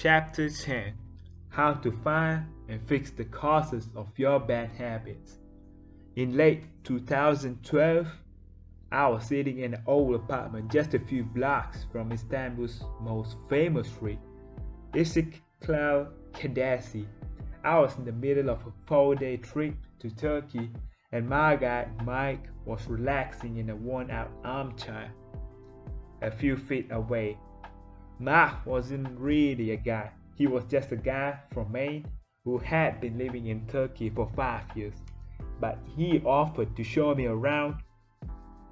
Chapter 10: How to Find and Fix the Causes of Your Bad Habits. In late 2012, I was sitting in an old apartment just a few blocks from Istanbul's most famous street, Istiklal Caddesi. I was in the middle of a 4-day trip to Turkey, and my guide Mike was relaxing in a worn-out armchair a few feet away. Mark wasn't really a guy. He was just a guy from Maine who had been living in Turkey for 5 years. But he offered to show me around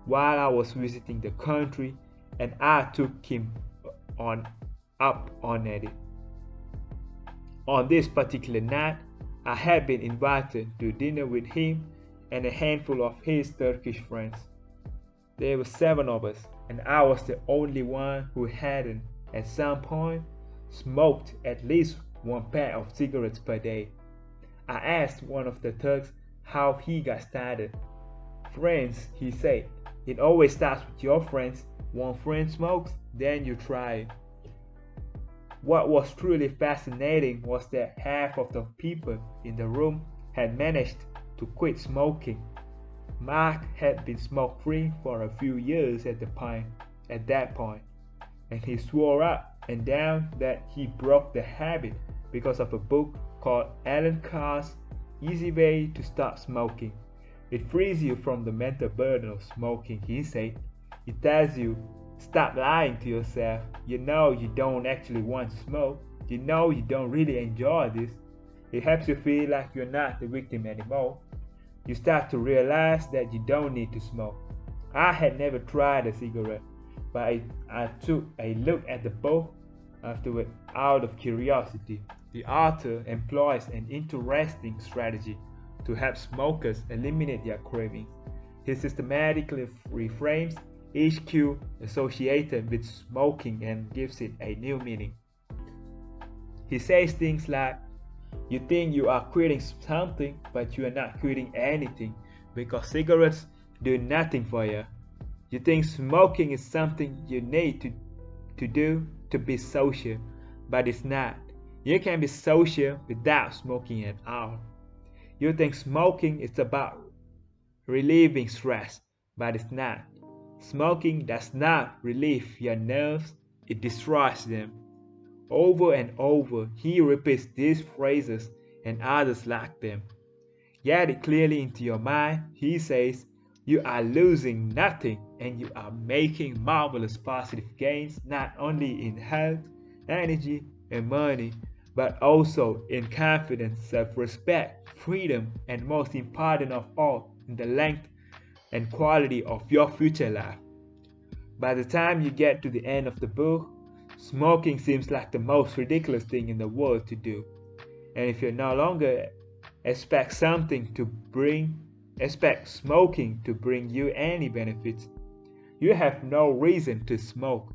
while I was visiting the country, and I took him up on it. On this particular night, I had been invited to dinner with him and a handful of his Turkish friends. There were 7 of us, and I was the only one who hadn't, at some point, smoked at least one pack of cigarettes per day. I asked one of the Turks how he got started. "Friends," he said. "It always starts with your friends. One friend smokes, then you try it." What was truly fascinating was that half of the people in the room had managed to quit smoking. Mark had been smoke-free for a few years at that point, and he swore up and down that he broke the habit because of a book called Alan Carr's Easy Way to Stop Smoking. It frees you from the mental burden of smoking, he said. It tells you, stop lying to yourself. You know you don't actually want to smoke. You know you don't really enjoy this. It helps you feel like you're not the victim anymore. You start to realize that you don't need to smoke. I had never tried a cigarette, but I took a look at the book afterward out of curiosity. The author employs an interesting strategy to help smokers eliminate their cravings. He systematically reframes each cue associated with smoking and gives it a new meaning. He says things like, you think you are quitting something, but you are not quitting anything because cigarettes do nothing for you. You think smoking is something you need to do to be social, but it's not. You can be social without smoking at all. You think smoking is about relieving stress, but it's not. Smoking does not relieve your nerves, it destroys them. Over and over, he repeats these phrases and others like them. Get it clearly into your mind, he says, you are losing nothing and you are making marvelous positive gains not only in health, energy, and money, but also in confidence, self-respect, freedom, and most important of all, in the length and quality of your future life. By the time you get to the end of the book, smoking seems like the most ridiculous thing in the world to do. And if you no longer expect smoking to bring you any benefits, you have no reason to smoke.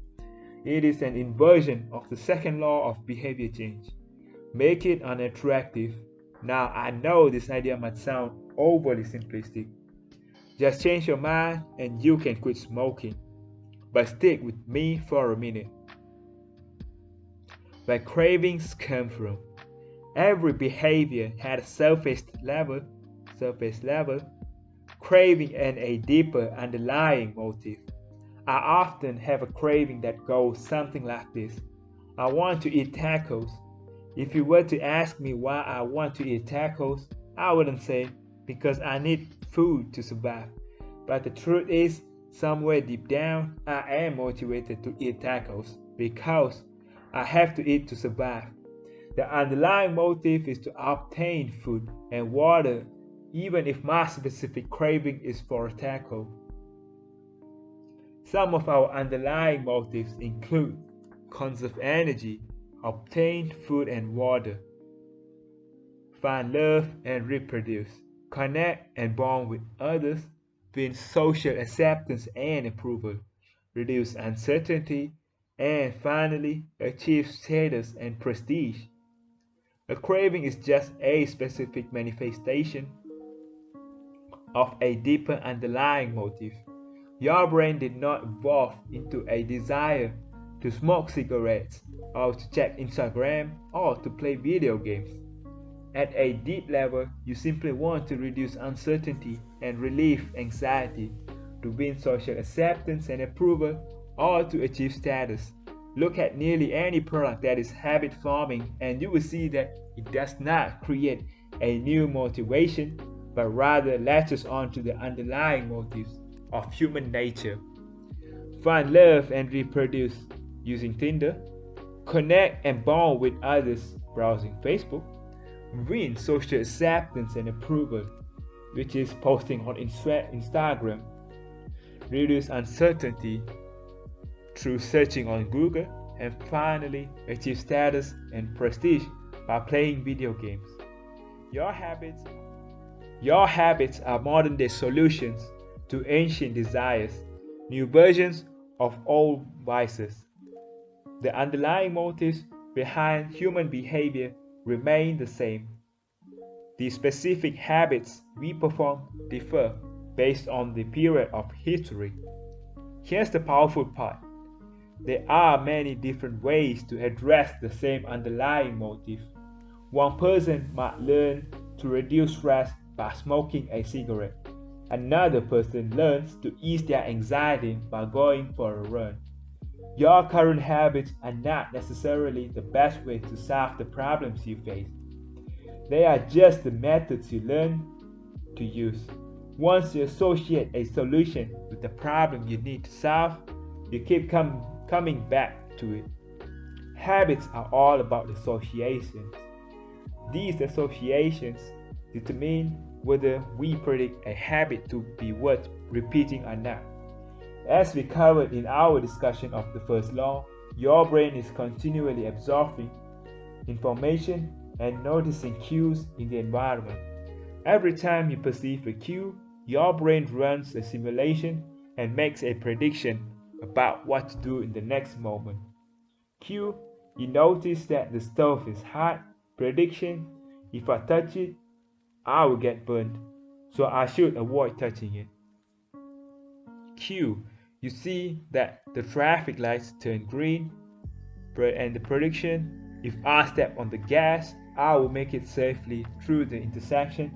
It is an inversion of the second law of behavior change. Make it unattractive. Now, I know this idea might sound overly simplistic. Just change your mind and you can quit smoking. But stick with me for a minute. Where cravings come from. Every behavior has a surface level, craving and a deeper underlying motive. I often have a craving that goes something like this. I want to eat tacos. If you were to ask me why I want to eat tacos, I wouldn't say because I need food to survive. But the truth is, somewhere deep down, I am motivated to eat tacos because I have to eat to survive. The underlying motive is to obtain food and water, even if my specific craving is for a taco. Some of our underlying motives include conserve energy, obtain food and water, find love and reproduce, connect and bond with others, win social acceptance and approval, reduce uncertainty, and finally achieve status and prestige. A craving is just a specific manifestation of a deeper underlying motive. Your brain did not evolve into a desire to smoke cigarettes, or to check Instagram, or to play video games. At a deep level, you simply want to reduce uncertainty and relieve anxiety, to win social acceptance and approval, or to achieve status. Look at nearly any product that is habit forming, and you will see that it does not create a new motivation, but rather latches on to the underlying motives of human nature. Find love and reproduce using Tinder, connect and bond with others browsing Facebook, win social acceptance and approval, which is posting on Instagram, reduce uncertainty through searching on Google, and finally achieve status and prestige by playing video games. Your habits are modern day solutions to ancient desires, new versions of old vices. The underlying motives behind human behavior remain the same. The specific habits we perform differ based on the period of history. Here's the powerful part. There are many different ways to address the same underlying motive. One person might learn to reduce stress by smoking a cigarette. Another person learns to ease their anxiety by going for a run. Your current habits are not necessarily the best way to solve the problems you face. They are just the methods you learn to use. Once you associate a solution with the problem you need to solve, you keep coming back to it. Habits are all about associations. These associations determine whether we predict a habit to be worth repeating or not. As we covered in our discussion of the first law, your brain is continually absorbing information and noticing cues in the environment. Every time you perceive a cue, your brain runs a simulation and makes a prediction about what to do in the next moment. Cue, you notice that the stove is hot. Prediction, if I touch it, I will get burned, so I should avoid touching it. Cue, you see that the traffic lights turn green, and the prediction, if I step on the gas, I will make it safely through the intersection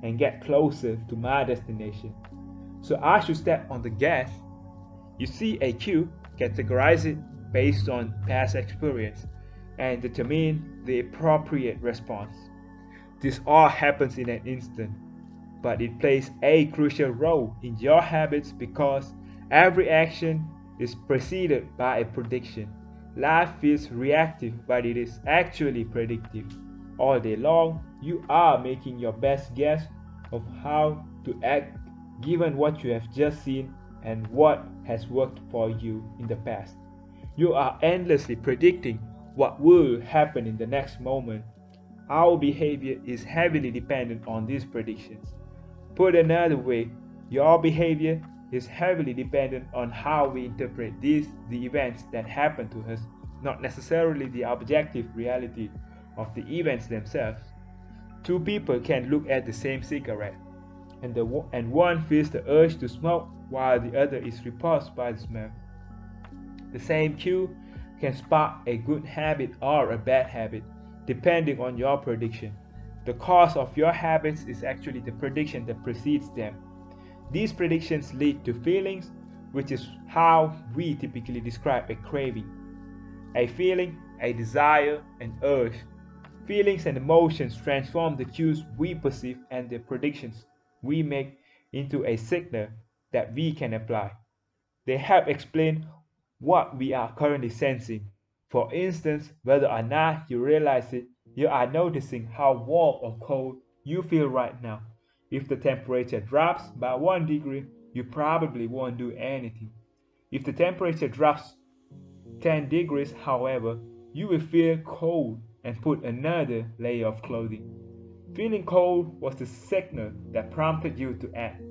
and get closer to my destination. So I should step on the gas. You see a cue, categorize it based on past experience, and determine the appropriate response. This all happens in an instant, but it plays a crucial role in your habits because every action is preceded by a prediction. Life feels reactive, but it is actually predictive. All day long, you are making your best guess of how to act given what you have just seen and what has worked for you in the past. You are endlessly predicting what will happen in the next moment. Our behavior is heavily dependent on these predictions. Put another way, your behavior is heavily dependent on how we interpret the events that happen to us, not necessarily the objective reality of the events themselves. Two people can look at the same cigarette, and one feels the urge to smoke while the other is repulsed by the smell. The same cue can spark a good habit or a bad habit, depending on your prediction. The cause of your habits is actually the prediction that precedes them. These predictions lead to feelings, which is how we typically describe a craving. A feeling, a desire, an urge. Feelings and emotions transform the cues we perceive and the predictions we make into a signal that we can apply. They help explain what we are currently sensing. For instance, whether or not you realize it, you are noticing how warm or cold you feel right now. If the temperature drops by 1 degree, you probably won't do anything. If the temperature drops 10 degrees, however, you will feel cold and put another layer of clothing. Feeling cold was the signal that prompted you to act.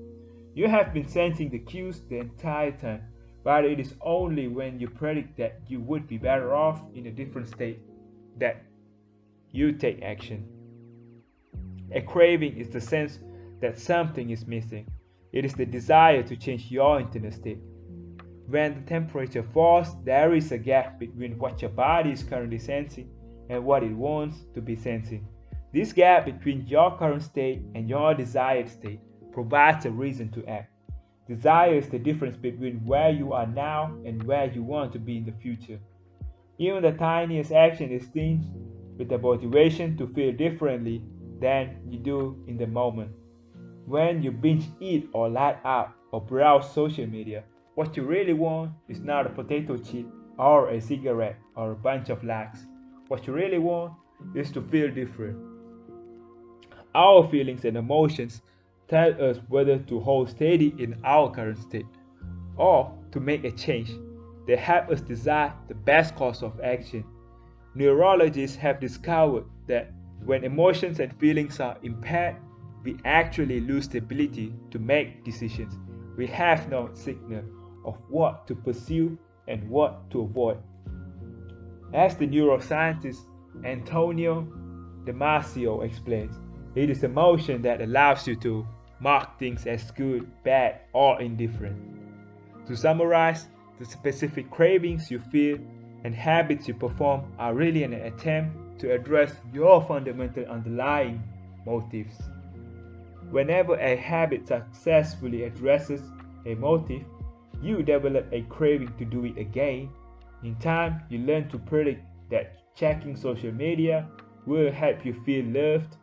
You have been sensing the cues the entire time, but it is only when you predict that you would be better off in a different state that you take action. A craving is the sense that something is missing. It is the desire to change your internal state. When the temperature falls, there is a gap between what your body is currently sensing and what it wants to be sensing. This gap between your current state and your desired state provides a reason to act. Desire is the difference between where you are now and where you want to be in the future. Even the tiniest action is tinged with the motivation to feel differently than you do in the moment. When you binge eat or light out or browse social media, what you really want is not a potato chip or a cigarette or a bunch of likes. What you really want is to feel different. Our feelings and emotions tell us whether to hold steady in our current state or to make a change. They help us decide the best course of action. Neurologists have discovered that when emotions and feelings are impaired, we actually lose the ability to make decisions. We have no signal of what to pursue and what to avoid. As the neuroscientist Antonio Damasio explains, it is emotion that allows you to mark things as good, bad, or indifferent. To summarize, the specific cravings you feel and habits you perform are really an attempt to address your fundamental underlying motives. Whenever a habit successfully addresses a motive, you develop a craving to do it again. In time, you learn to predict that checking social media will help you feel loved,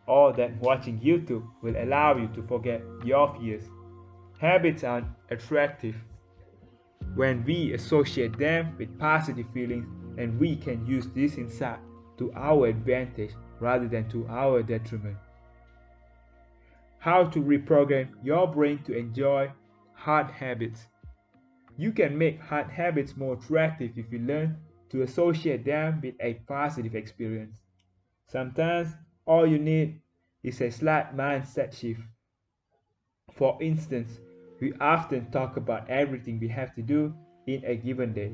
or that watching YouTube will allow you to forget your fears. Habits are attractive when we associate them with positive feelings, and we can use this insight to our advantage rather than to our detriment. How to reprogram your brain to enjoy hard habits. You can make hard habits more attractive if you learn to associate them with a positive experience. Sometimes all you need is a slight mindset shift. For instance, we often talk about everything we have to do in a given day.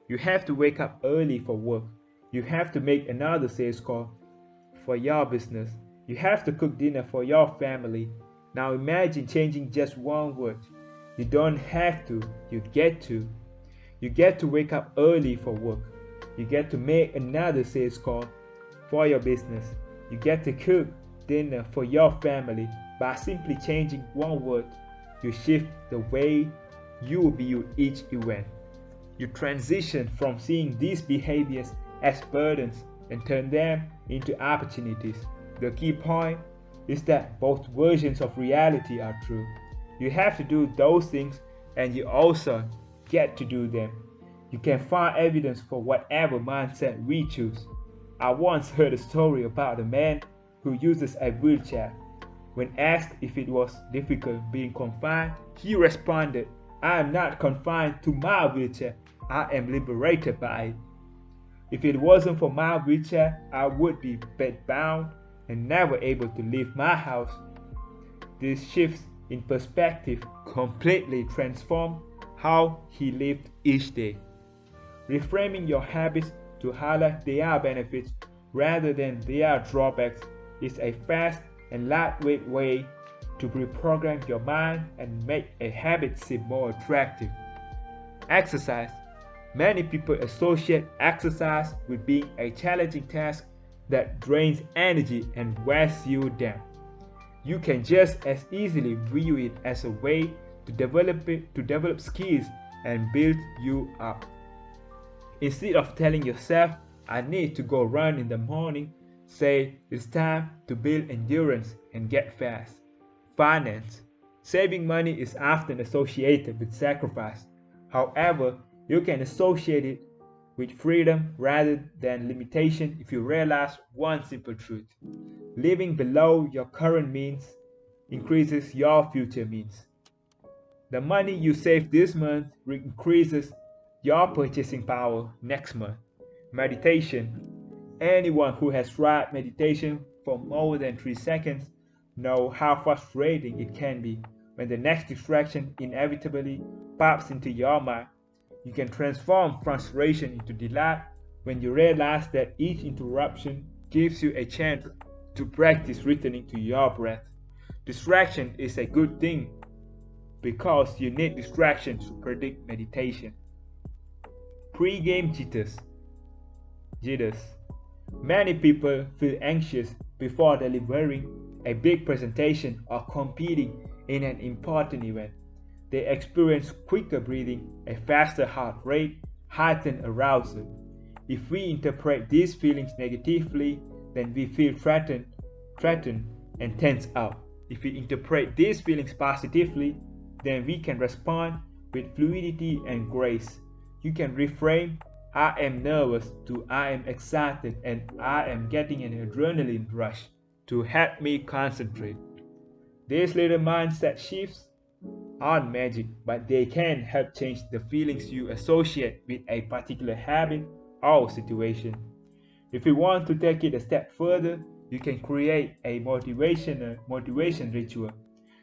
You have to wake up early for work. You have to make another sales call for your business. You have to cook dinner for your family. Now imagine changing just one word. You don't have to, you get to. You get to wake up early for work. You get to make another sales call for your business. You get to cook dinner for your family. By simply changing one word, you shift the way you view each event. You transition from seeing these behaviors as burdens and turn them into opportunities. The key point is that both versions of reality are true. You have to do those things, and you also get to do them. You can find evidence for whatever mindset we choose. I once heard a story about a man who uses a wheelchair. When asked if it was difficult being confined, he responded, "I am not confined to my wheelchair. I am liberated by it. If it wasn't for my wheelchair, I would be bedbound and never able to leave my house." This shifts in perspective completely transformed how he lived each day. Reframing your habits to highlight their benefits rather than their drawbacks is a fast and lightweight way to reprogram your mind and make a habit seem more attractive. Exercise. Many people associate exercise with being a challenging task that drains energy and wears you down. You can just as easily view it as a way to develop skills and build you up. Instead of telling yourself, "I need to go run in the morning," say, "It's time to build endurance and get fast." Finance. Saving money is often associated with sacrifice. However, you can associate it with freedom rather than limitation if you realize one simple truth. Living below your current means increases your future means. The money you save this month increases your purchasing power next month. Meditation. Anyone who has tried meditation for more than 3 seconds knows how frustrating it can be when the next distraction inevitably pops into your mind. You can transform frustration into delight when you realize that each interruption gives you a chance to practice returning to your breath. Distraction is a good thing. because you need distractions to predict meditation. Pre-game jitters. Many people feel anxious before delivering a big presentation or competing in an important event. They experience quicker breathing, a faster heart rate, heightened arousal. If we interpret these feelings negatively, then we feel threatened and tense up. If we interpret these feelings positively, then we can respond with fluidity and grace. You can reframe I am nervous to I am excited and I am getting an adrenaline rush to help me concentrate. These little mindset shifts aren't magic, but they can help change the feelings you associate with a particular habit or situation. If you want to take it a step further, you can create a motivation ritual.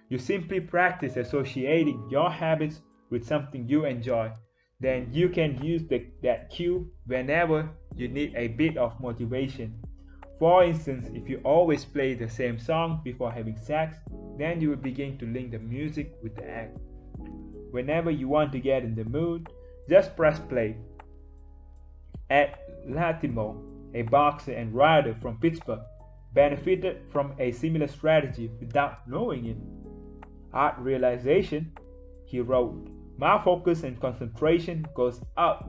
You simply practice associating your habits with something you enjoy. Then you can use that cue whenever you need a bit of motivation. For instance, if you always play the same song before having sex, then you will begin to link the music with the act. Whenever you want to get in the mood, just press play. Ed Latimo, a boxer and writer from Pittsburgh, benefited from a similar strategy without knowing it. At realization, he wrote, my focus and concentration goes up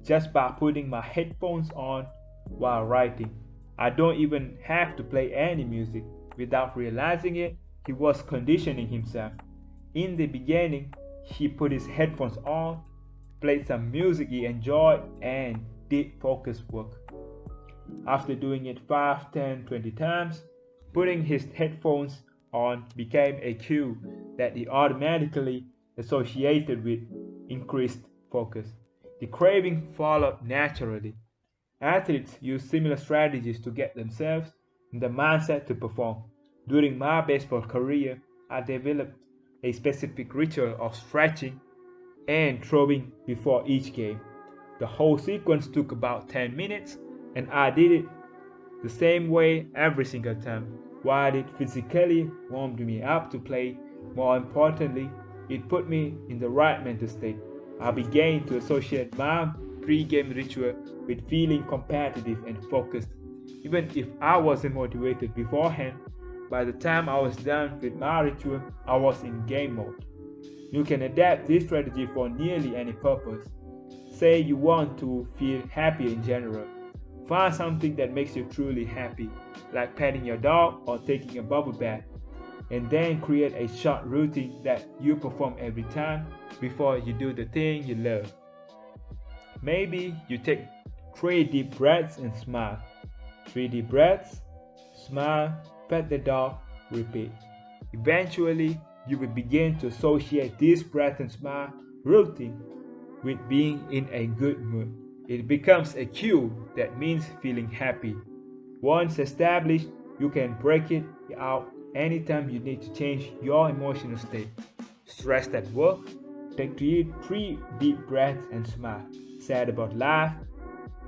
just by putting my headphones on while writing. I don't even have to play any music. Without realizing it, he was conditioning himself. In the beginning, he put his headphones on, played some music he enjoyed, and did focus work. After doing it 5, 10, 20 times, putting his headphones on became a cue that he automatically associated with increased focus. The craving followed naturally. Athletes use similar strategies to get themselves in the mindset to perform. During my baseball career, I developed a specific ritual of stretching and throwing before each game. The whole sequence took about 10 minutes, and I did it the same way every single time. While it physically warmed me up to play, more importantly, it put me in the right mental state. I began to associate my pre-game ritual with feeling competitive and focused. Even if I wasn't motivated beforehand, by the time I was done with my ritual, I was in game mode. You can adapt this strategy for nearly any purpose. Say you want to feel happy in general. Find something that makes you truly happy, like petting your dog or taking a bubble bath, and then create a short routine that you perform every time before you do the thing you love. Maybe you take 3 deep breaths and smile. 3 deep breaths, smile, pet the dog, repeat. Eventually, you will begin to associate this breath and smile routine with being in a good mood. It becomes a cue that means feeling happy. Once established, you can break it out anytime you need to change your emotional state. Stressed at work? Take 3 deep breaths and smile. Sad about life?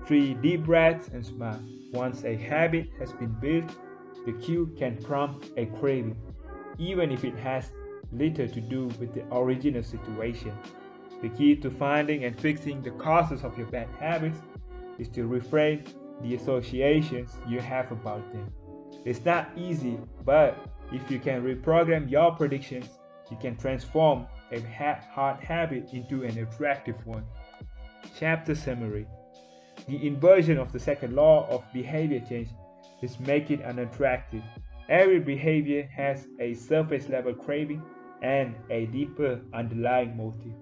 3 deep breaths and smile. Once a habit has been built, the cue can prompt a craving, even if it has little to do with the original situation. The key to finding and fixing the causes of your bad habits is to reframe the associations you have about them. It's not easy, but if you can reprogram your predictions, you can transform a hard habit into an attractive one. Chapter summary. The inversion of the second law of behavior change is make it unattractive. Every behavior has a surface level craving and a deeper underlying motive.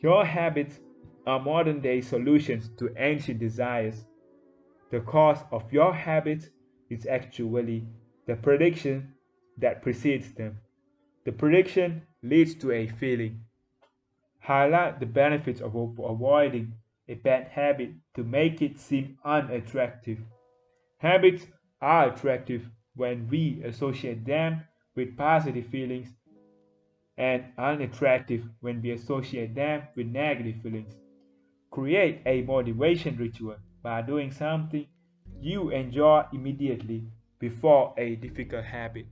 Your habits are modern day solutions to ancient desires. The cause of your habits is actually the prediction that precedes them. The prediction leads to a feeling. Highlight the benefits of avoiding a bad habit to make it seem unattractive. Habits are attractive when we associate them with positive feelings and unattractive when we associate them with negative feelings. Create a motivation ritual by doing something you enjoy immediately before a difficult habit.